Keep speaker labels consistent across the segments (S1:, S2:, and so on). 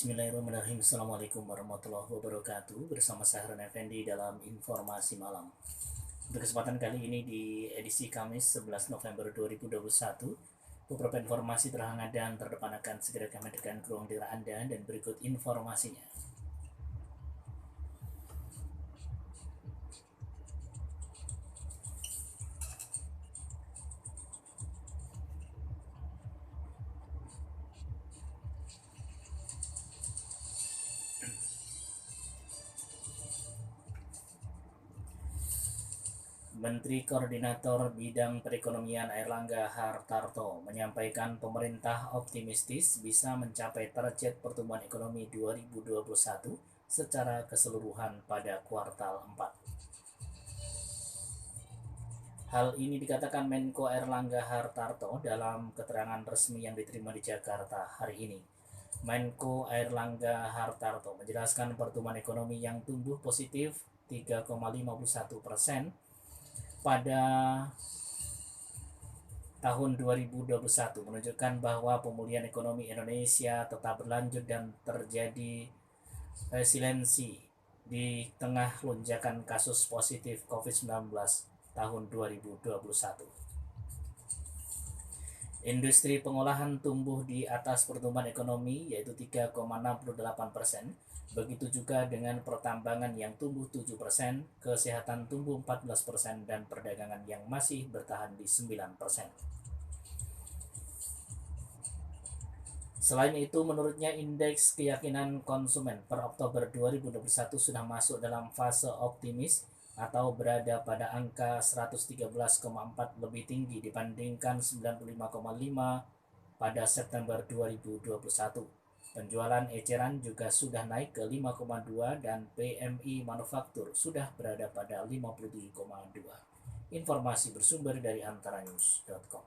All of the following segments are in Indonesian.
S1: Bismillahirrahmanirrahim. Assalamualaikum warahmatullahi wabarakatuh. Bersama saya Harun Effendi dalam informasi malam. Untuk kesempatan kali ini di edisi Kamis 11 November 2021, beberapa informasi terhangat dan terdepan akan segera kami hadirkan ke ruang dengar Anda, dan berikut informasinya. Menteri Koordinator Bidang Perekonomian Airlangga Hartarto menyampaikan pemerintah optimistis bisa mencapai target pertumbuhan ekonomi 2021 secara keseluruhan pada kuartal 4. Hal ini dikatakan Menko Airlangga Hartarto dalam keterangan resmi yang diterima di Jakarta hari ini. Menko Airlangga Hartarto menjelaskan pertumbuhan ekonomi yang tumbuh positif 3,51% pada tahun 2021 menunjukkan bahwa pemulihan ekonomi Indonesia tetap berlanjut dan terjadi resiliensi di tengah lonjakan kasus positif COVID-19 tahun 2021. Industri pengolahan tumbuh di atas pertumbuhan ekonomi, yaitu 3,68%. Begitu juga dengan pertambangan yang tumbuh 7%, kesehatan tumbuh 14%, dan perdagangan yang masih bertahan di 9%. Selain itu, menurutnya indeks keyakinan konsumen per Oktober 2021 sudah masuk dalam fase optimis atau berada pada angka 113,4, lebih tinggi dibandingkan 95,5 pada September 2021. Penjualan eceran juga sudah naik ke 5,2 dan PMI manufaktur sudah berada pada 57,2. Informasi bersumber dari antaranews.com.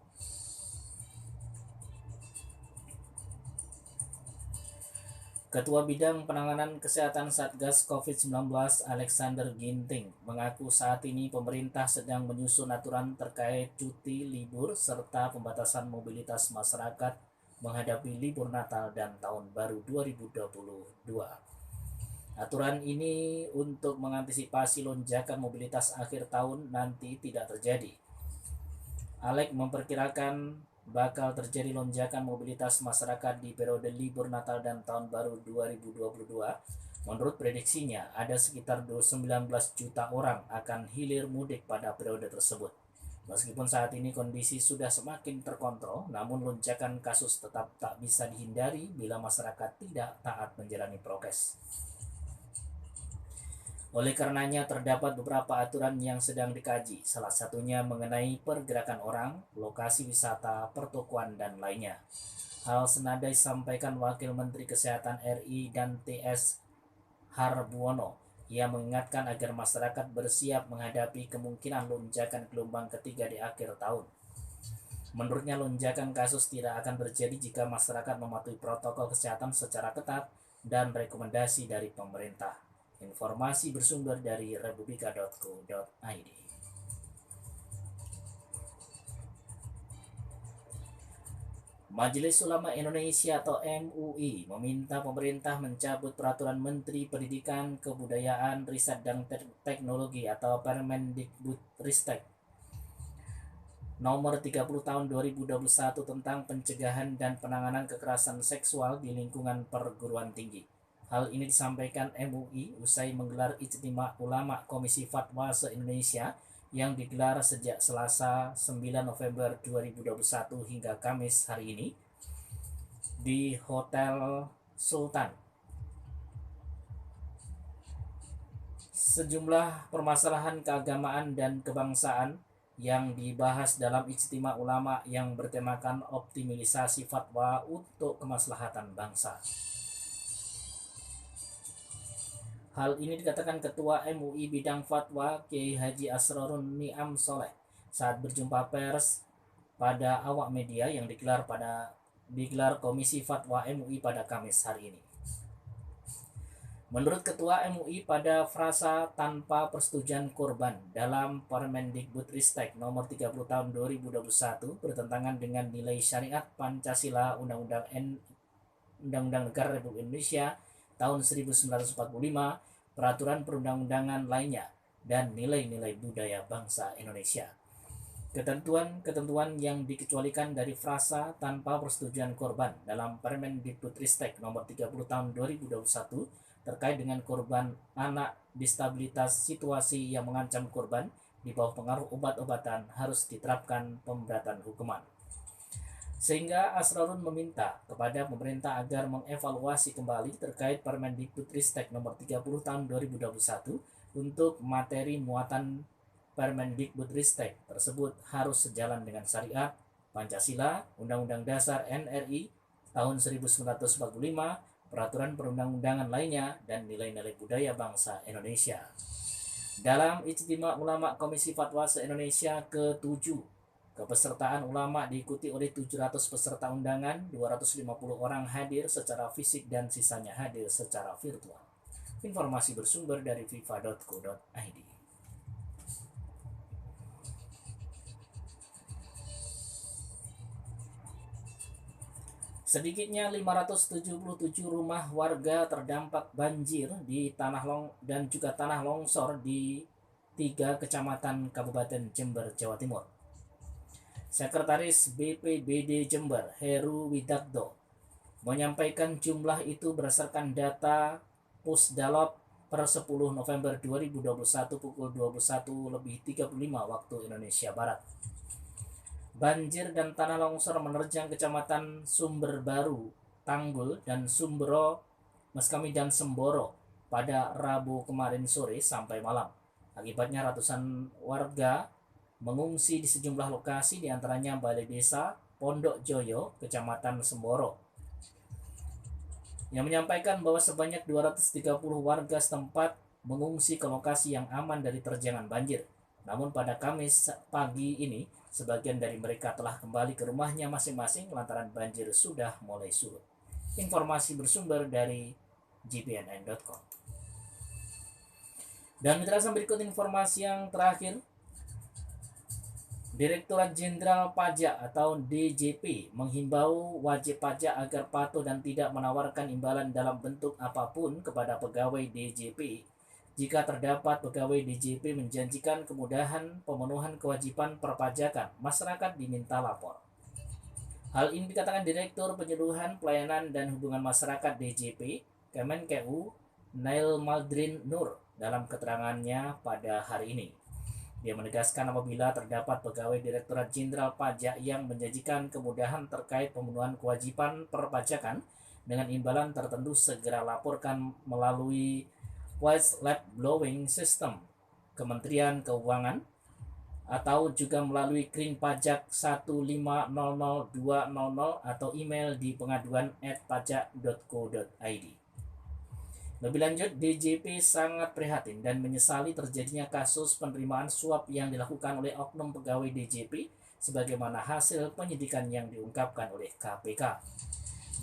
S1: Ketua Bidang Penanganan Kesehatan Satgas COVID-19 Alexander Ginting mengaku saat ini pemerintah sedang menyusun aturan terkait cuti libur serta pembatasan mobilitas masyarakat menghadapi libur Natal dan Tahun Baru 2022. Aturan ini untuk mengantisipasi lonjakan mobilitas akhir tahun nanti tidak terjadi. Alex memperkirakan bakal terjadi lonjakan mobilitas masyarakat di periode libur Natal dan Tahun Baru 2022. Menurut prediksinya, ada sekitar 19 juta orang akan hilir mudik pada periode tersebut. Meskipun saat ini kondisi sudah semakin terkontrol, namun lonjakan kasus tetap tak bisa dihindari bila masyarakat tidak taat menjalani prokes. Oleh karenanya terdapat beberapa aturan yang sedang dikaji, salah satunya mengenai pergerakan orang, lokasi wisata, pertokoan, dan lainnya. Hal senada disampaikan Wakil Menteri Kesehatan RI dan TS Harbuono. Ia mengingatkan agar masyarakat bersiap menghadapi kemungkinan lonjakan gelombang ketiga di akhir tahun. Menurutnya lonjakan kasus tidak akan terjadi jika masyarakat mematuhi protokol kesehatan secara ketat dan rekomendasi dari pemerintah. Informasi bersumber dari republika.co.id. Majelis Ulama Indonesia atau MUI meminta pemerintah mencabut Peraturan Menteri Pendidikan, Kebudayaan, Riset dan Teknologi atau Permendikbudristek nomor 30 tahun 2021 tentang pencegahan dan penanganan kekerasan seksual di lingkungan perguruan tinggi. Hal ini disampaikan MUI usai menggelar Ijtima Ulama Komisi Fatwa se-Indonesia yang digelar sejak Selasa 9 November 2021 hingga Kamis hari ini di Hotel Sultan. Sejumlah permasalahan keagamaan dan kebangsaan yang dibahas dalam Ijtima Ulama yang bertemakan optimalisasi fatwa untuk kemaslahatan bangsa. Hal ini dikatakan Ketua MUI Bidang Fatwa Kiai Haji Asrorun Niam Soleh saat berjumpa pers pada awak media yang digelar Komisi Fatwa MUI pada Kamis hari ini. Menurut Ketua MUI, pada frasa tanpa persetujuan korban dalam Permendikbudristek nomor 30 tahun 2021 bertentangan dengan nilai syariat Pancasila, Undang-Undang Undang-Undang Negara Republik Indonesia tahun 1945, peraturan perundang-undangan lainnya, dan nilai-nilai budaya bangsa Indonesia. Ketentuan-ketentuan yang dikecualikan dari frasa tanpa persetujuan korban dalam Permendikbudristek nomor 30 tahun 2021 terkait dengan korban anak disabilitas situasi yang mengancam korban di bawah pengaruh obat-obatan harus diterapkan pemberatan hukuman. Sehingga Asrarun meminta kepada pemerintah agar mengevaluasi kembali terkait Permendikbudristek nomor 30 tahun 2021 untuk materi muatan Permendikbudristek tersebut harus sejalan dengan syariat, Pancasila, Undang-Undang Dasar NRI tahun 1945, peraturan perundang-undangan lainnya, dan nilai-nilai budaya bangsa Indonesia. Dalam Ijtima Ulama Komisi Fatwa se-Indonesia ke-7, kepesertaan ulama diikuti oleh 700 peserta undangan, 250 orang hadir secara fisik dan sisanya hadir secara virtual. Informasi bersumber dari fifa.co.id. Sedikitnya 577 rumah warga terdampak banjir di dan juga tanah longsor di 3 kecamatan Kabupaten Jember, Jawa Timur. Sekretaris BPBD Jember, Heru Widakdo, menyampaikan jumlah itu berdasarkan data Pusdalop per 10 November 2021 pukul 21.35 waktu Indonesia Barat. Banjir dan tanah longsor menerjang kecamatan Sumberbaru, Tanggul, dan dan Semboro pada Rabu kemarin sore sampai malam. Akibatnya ratusan warga mengungsi di sejumlah lokasi, diantaranya Balai Desa Pondok Joyo, Kecamatan Semboro, yang menyampaikan bahwa sebanyak 230 warga setempat mengungsi ke lokasi yang aman dari terjangan banjir. Namun pada Kamis pagi ini, sebagian dari mereka telah kembali ke rumahnya masing-masing lantaran banjir sudah mulai surut. Informasi bersumber dari gbnn.com. Dan mitra berikut informasi yang terakhir. Direktorat Jenderal Pajak atau DJP menghimbau wajib pajak agar patuh dan tidak menawarkan imbalan dalam bentuk apapun kepada pegawai DJP. Jika terdapat pegawai DJP menjanjikan kemudahan pemenuhan kewajiban perpajakan, masyarakat diminta lapor. Hal ini dikatakan Direktur Penyuluhan Pelayanan dan Hubungan Masyarakat DJP, Kemenkeu, Nail Maldrin Nur, dalam keterangannya pada hari ini. Dia menegaskan apabila terdapat pegawai Direktorat Jenderal Pajak yang menjanjikan kemudahan terkait pemenuhan kewajiban perpajakan dengan imbalan tertentu, segera laporkan melalui Whistle Blowing System Kementerian Keuangan atau juga melalui Kring Pajak 1500200 atau email di pengaduan@pajak.co.id. Lebih lanjut, DJP sangat prihatin dan menyesali terjadinya kasus penerimaan suap yang dilakukan oleh oknum pegawai DJP sebagaimana hasil penyidikan yang diungkapkan oleh KPK.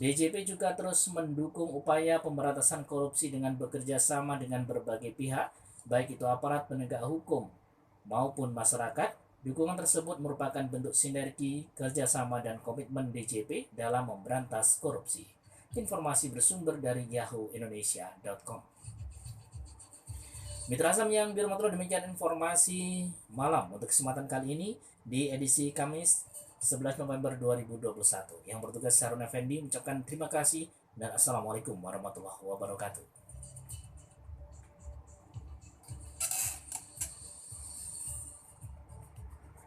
S1: DJP juga terus mendukung upaya pemberantasan korupsi dengan bekerja sama dengan berbagai pihak, baik itu aparat penegak hukum maupun masyarakat. Dukungan tersebut merupakan bentuk sinergi, kerjasama, dan komitmen DJP dalam memberantas korupsi. Informasi bersumber dari yahooindonesia.com. Mitra Azam yang dirahmati, demikian informasi malam untuk kesempatan kali ini di edisi Kamis 11 November 2021. Yang bertugas Harun Effendi mengucapkan terima kasih dan Assalamualaikum warahmatullahi wabarakatuh.